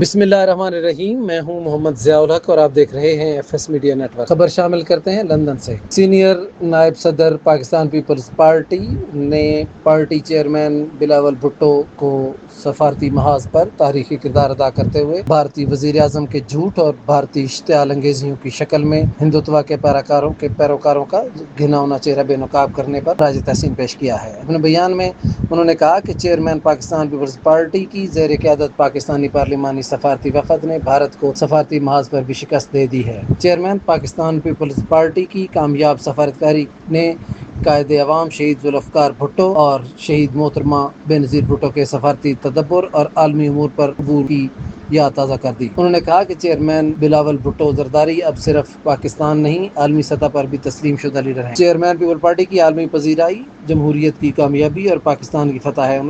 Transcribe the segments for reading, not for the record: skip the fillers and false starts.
بسم اللہ الرحمن الرحیم، میں ہوں محمد ضیاء الحق اور آپ دیکھ رہے ہیں F S media network. خبر شامل کرتے ہیں لندن سے۔ سینئر نائب صدر پاکستان پیپلز پارٹی نے پارٹی چیئرمین بلاول بھٹو کو سفارتی محاذ پر تاریخی کردار ادا کرتے ہوئے بھارتی وزیر اعظم کے جھوٹ اور بھارتی اشتعال انگیزیوں کی شکل میں ہندوتوا کے پیروکاروں کا گھناؤنا چہرہ بے نقاب کرنے پر خراج تحسین پیش کیا ہے۔ اپنے بیان میں انہوں نے کہا کہ چیئرمین پاکستان پیپلز پارٹی کی زیر قیادت پاکستانی پارلیمانی سفارتی وفد نے بھارت کو سفارتی محاذ پر بھی شکست دے دی ہے۔ چیئرمین پاکستان پیپلز پارٹی کی کامیاب سفارتکاری نے قائد عوام شہید ذوالفقار بھٹو اور شہید محترمہ بینظیر بھٹو کے سفارتی تدبر اور عالمی امور پر عبور کی یاد تازہ کر دی۔ انہوں نے کہا کہ چیئرمین بلاول بھٹو زرداری اب صرف پاکستان نہیں، عالمی سطح پر بھی تسلیم شدہ لیڈر ہیں۔ چیئرمین پیپل پارٹی کی عالمی پذیرائی جمہوریت کی کامیابی اور پاکستان کی فتح ہے۔ ان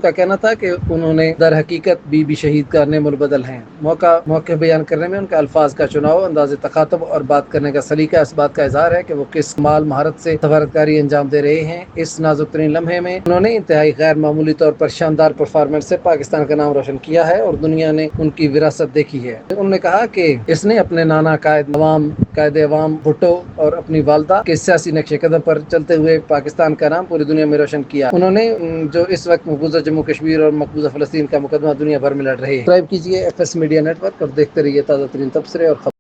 کا کہنا تھا کہ انہوں نے در حقیقت بی شہید کا نعم البدل ہیں۔ موقع بیان کرنے میں ان کے الفاظ کا چناؤ، انداز تخاطب اور بات کرنے کا سلیقہ اس بات کا اظہار ہے کہ وہ کس کمال مہارت سے سفارتکاری انجام دے رہے ہیں۔ اس نازک ترین لمحے میں انہوں نے انتہائی غیر معمولی طور پر شاندار پرفارمنس سے پاکستان کا نام روشن کیا ہے اور دنیا نے ان کی وراثت دیکھی ہے۔ انہوں نے کہا کہ اس نے اپنے نانا قائد عوام بھٹو اور اپنی والدہ کے سیاسی نقش قدم پر چلتے ہوئے پاکستان کا نام پوری دنیا میں روشن کیا۔ انہوں نے جو اس وقت مقبوضہ جموں کشمیر اور مقبوضہ فلسطین کا مقدمہ دنیا بھر میں لڑ رہے ہیں۔ سبسکرائب کیجیے F S media network اور دیکھتے رہیے تازہ ترین تبصرے اور خبر۔